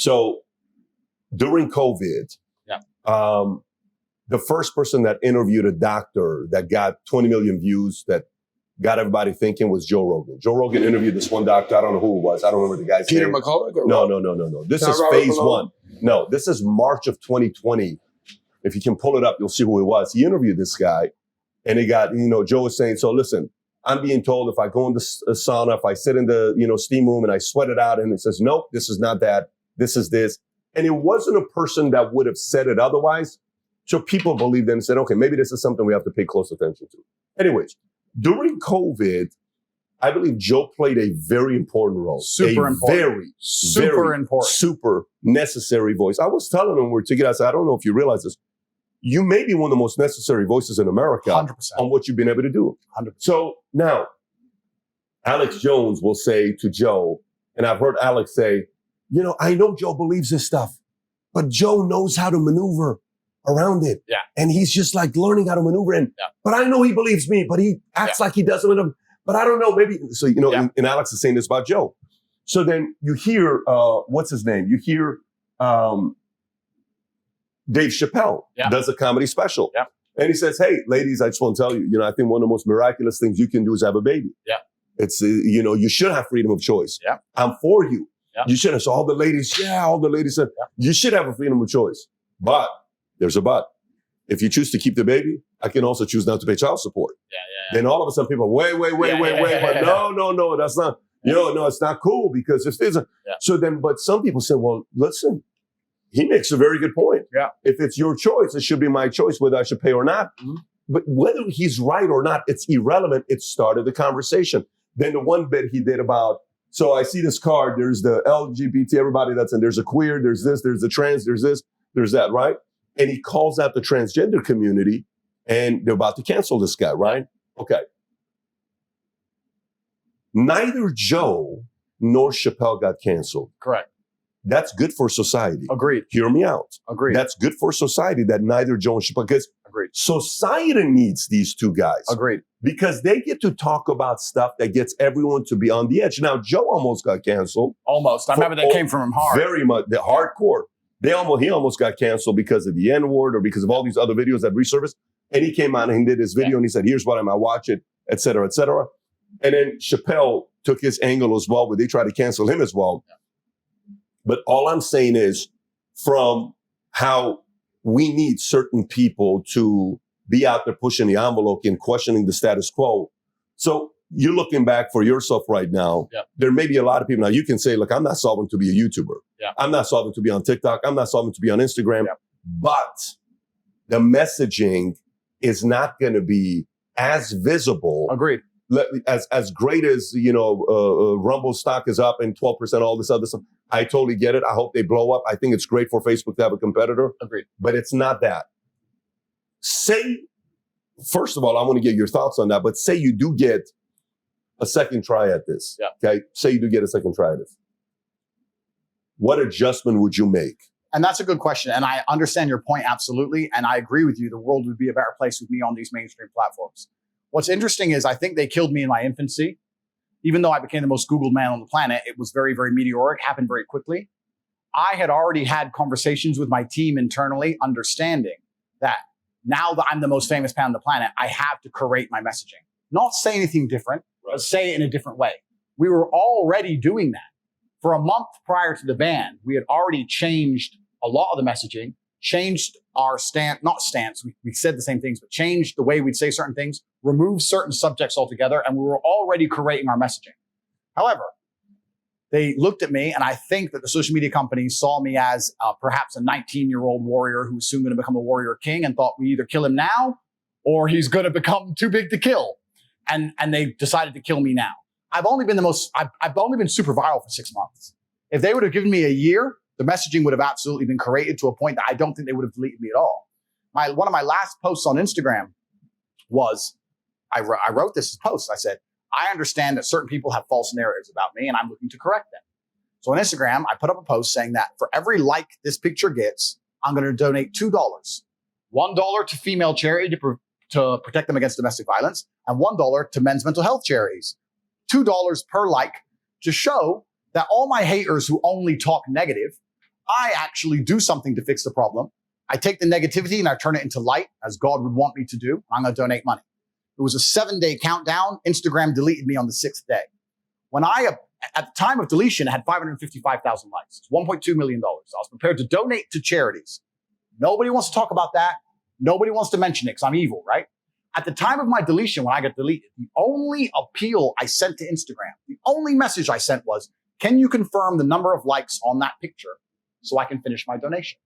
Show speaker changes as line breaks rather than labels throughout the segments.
So during COVID, the first person that interviewed a doctor that got 20 million views that got everybody thinking was Joe Rogan. Joe Rogan interviewed this one doctor. I don't know who it was. I don't remember the guy's
Peter
name.
McCullough?
No. This is phase one. No, this is March of 2020. If you can pull it up, you'll see who it was. He interviewed this guy and he got, Joe was saying, so listen, I'm being told if I go in the sauna, if I sit in the, steam room and I sweat it out, and it says, nope, this is not that. This is this. And it wasn't a person that would have said it otherwise. So people believed in and said, okay, maybe this is something we have to pay close attention to. Anyways, during COVID, I believe Joe played a very important role.
Super important.
Very important. Super necessary voice. I was telling him when we were together, I said, I don't know if you realize this. You may be one of the most necessary voices in America
100%.
on what you've been able to do.
100%.
So now, Alex Jones will say to Joe, and I've heard Alex say, I know Joe believes this stuff, but Joe knows how to maneuver around it.
Yeah.
And he's just like learning how to maneuver in.
Yeah.
But I know he believes me, but he acts like he doesn't. But I don't know, maybe. So, and Alex is saying this about Joe. So then you hear, what's his name? You hear Dave Chappelle does a comedy special.
Yeah.
And he says, hey, ladies, I just want to tell you, I think one of the most miraculous things you can do is have a baby.
Yeah.
It's, you should have freedom of choice.
Yeah.
I'm for you.
Yeah.
You should have. So all the ladies said, you should have a freedom of choice. But there's a but. If you choose to keep the baby, I can also choose not to pay child support.
Yeah.
Then all of a sudden people, wait. But no, that's not, no, it's not cool because if there's so then, but some people say, well, listen, he makes a very good point.
Yeah.
If it's your choice, it should be my choice whether I should pay or not.
Mm-hmm.
But whether he's right or not, it's irrelevant. It started the conversation. Then the one bit he did about, so I see this card, there's the LGBT, everybody that's in, there's a queer, there's this, there's the trans, there's this, there's that, right? And he calls out the transgender community and they're about to cancel this guy, right? Okay. Neither Joe nor Chappelle got canceled.
Correct.
That's good for society.
Agreed.
Hear me out.
Agreed.
That's good for society that neither Joe and Chappelle, because
Agreed.
Society needs these two guys.
Agreed.
Because they get to talk about stuff that gets everyone to be on the edge. Now, Joe almost got canceled.
Almost. I remember that came from him hard.
Very much. The hardcore. He almost got canceled because of the N-word or because of all these other videos that resurfaced. And he came out and he did his video and he said, here's what I'm going to watch it, et cetera, et cetera. And then Chappelle took his angle as well, where they tried to cancel him as well. Yeah. But all I'm saying is from how we need certain people to be out there pushing the envelope and questioning the status quo. So you're looking back for yourself right now.
Yeah.
There may be a lot of people now you can say, look, I'm not solving to be a YouTuber.
Yeah.
I'm not solving to be on TikTok. I'm not solving to be on Instagram.
Yeah.
But the messaging is not going to be as visible.
Agreed.
As great as, Rumble stock is up and 12%, all this other stuff. I totally get it. I hope they blow up. I think it's great for Facebook to have a competitor.
Agreed.
But it's not that. First of all, I want to get your thoughts on that, but say you do get a second try at this.
Yeah.
Okay. Say you do get a second try at this. What adjustment would you make?
And that's a good question. And I understand your point absolutely. And I agree with you. The world would be a better place with me on these mainstream platforms. What's interesting is I think they killed me in my infancy. Even though I became the most Googled man on the planet, it was very, very meteoric, happened very quickly. I had already had conversations with my team internally, understanding that now that I'm the most famous man on the planet, I have to curate my messaging. Not say anything different, but say it in a different way. We were already doing that. For a month prior to the ban, we had already changed a lot of the messaging, changed our stance, we said the same things, but changed the way we'd say certain things, removed certain subjects altogether, and we were already curating our messaging. However, they looked at me, and I think that the social media companies saw me as perhaps a 19-year-old warrior who's soon going to become a warrior king and thought we either kill him now or he's going to become too big to kill. And they decided to kill me now. I've only been super viral for 6 months. If they would have given me a year, the messaging would have absolutely been curated to a point that I don't think they would have deleted me at all. One of my last posts on Instagram was, I wrote this post. I said, I understand that certain people have false narratives about me and I'm looking to correct them. So on Instagram, I put up a post saying that for every like this picture gets, I'm going to donate $2. $1 to female charity to protect them against domestic violence, and $1 to men's mental health charities. $2 per like to show that all my haters who only talk negative I actually do something to fix the problem. I take the negativity and I turn it into light, as God would want me to do. I'm going to donate money. It was a 7-day countdown. Instagram deleted me on the 6th day. When at the time of deletion, I had 555,000 likes. It's $1.2 million. I was prepared to donate to charities. Nobody wants to talk about that. Nobody wants to mention it because I'm evil, right? At the time of my deletion, when I got deleted, the only appeal I sent to Instagram, the only message I sent was, can you confirm the number of likes on that picture so I can finish my donation?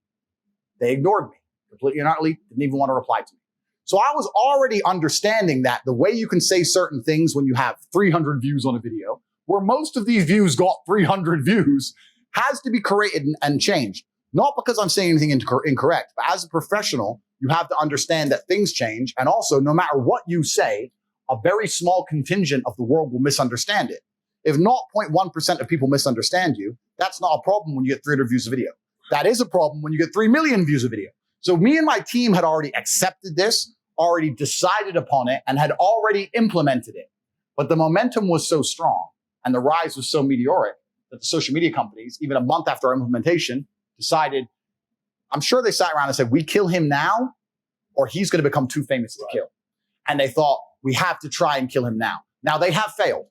They ignored me completely and utterly, didn't even want to reply to me. So I was already understanding that the way you can say certain things when you have 300 views on a video, where most of these views got 300 views, has to be created and changed. Not because I'm saying anything incorrect, but as a professional, you have to understand that things change. And also, no matter what you say, a very small contingent of the world will misunderstand it. If 0.1% of people misunderstand you, that's not a problem when you get 300 views a video. That is a problem when you get 3 million views a video. So me and my team had already accepted this, already decided upon it, and had already implemented it. But the momentum was so strong and the rise was so meteoric that the social media companies, even a month after our implementation, decided, I'm sure they sat around and said, we kill him now or he's going to become too famous to kill. And they thought, we have to try and kill him now. Now they have failed.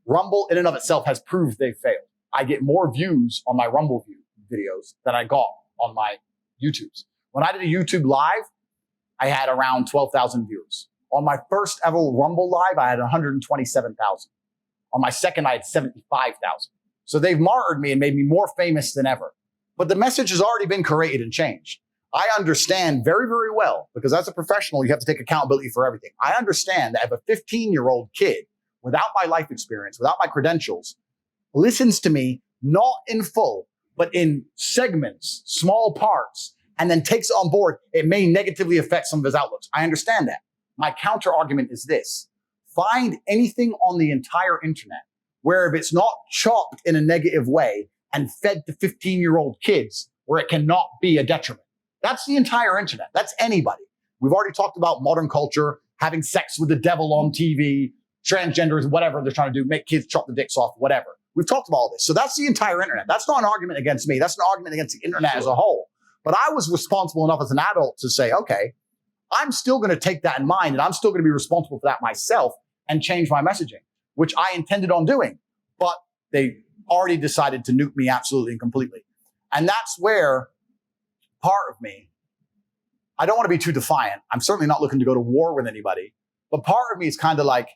Rumble in and of itself has proved they've failed. I get more views on my Rumble videos than I got on my YouTubes. When I did a YouTube live, I had around 12,000 viewers. On my first ever Rumble live, I had 127,000. On my second, I had 75,000. So they've martyred me and made me more famous than ever. But the message has already been created and changed. I understand very, very well, because as a professional, you have to take accountability for everything. I understand that if a 15-year-old kid, without my life experience, without my credentials, listens to me, not in full, but in segments, small parts, and then takes it on board, it may negatively affect some of his outlooks. I understand that. My counter argument is this. Find anything on the entire internet where if it's not chopped in a negative way and fed to 15-year-old kids, where it cannot be a detriment. That's the entire internet. That's anybody. We've already talked about modern culture, having sex with the devil on TV, transgenders, whatever they're trying to do, make kids chop the dicks off, whatever. We've talked about all this. So that's the entire internet. That's not an argument against me. That's an argument against the internet as a whole. But I was responsible enough as an adult to say, okay, I'm still going to take that in mind and I'm still going to be responsible for that myself and change my messaging, which I intended on doing. But they already decided to nuke me absolutely and completely. And that's where part of me, I don't want to be too defiant. I'm certainly not looking to go to war with anybody. But part of me is kind of like,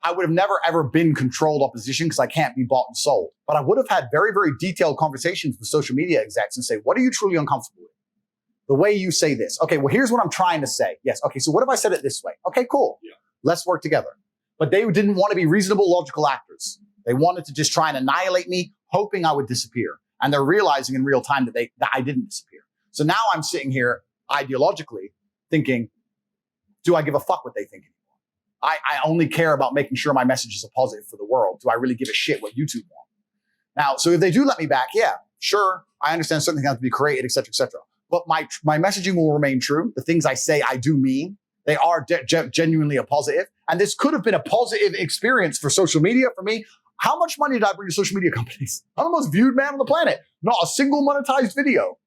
I would have never, ever been controlled opposition because I can't be bought and sold. But I would have had very, very detailed conversations with social media execs and say, what are you truly uncomfortable with? The way you say this. Okay, well, here's what I'm trying to say. Yes. Okay, so what if I said it this way? Okay, cool. Yeah. Let's work together. But they didn't want to be reasonable, logical actors. They wanted to just try and annihilate me, hoping I would disappear. And they're realizing in real time that I didn't disappear. So now I'm sitting here ideologically thinking, do I give a fuck what they think anymore? I only care about making sure my message is a positive for the world. Do I really give a shit what YouTube want? Now, so if they do let me back, yeah, sure. I understand certain things have to be created, et cetera, et cetera. But my messaging will remain true. The things I say, I do mean. They are genuinely a positive. And this could have been a positive experience for social media for me. How much money did I bring to social media companies? I'm the most viewed man on the planet. Not a single monetized video.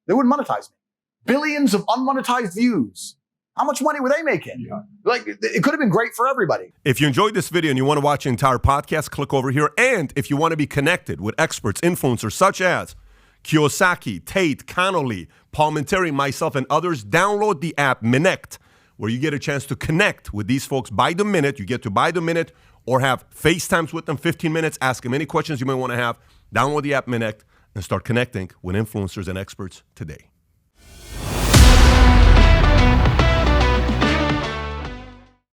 They wouldn't monetize me. Billions of unmonetized views. How much money were they making? Yeah. Like, it could have been great for everybody.
If you enjoyed this video and you want to watch the entire podcast, click over here. And if you want to be connected with experts, influencers such as Kiyosaki, Tate, Connolly, Paul Menteri, myself, and others, download the app Minect, where you get a chance to connect with these folks by the minute. You get to buy the minute or have FaceTimes with them, 15 minutes, ask them any questions you may want to have. Download the app Minect and start connecting with influencers and experts today.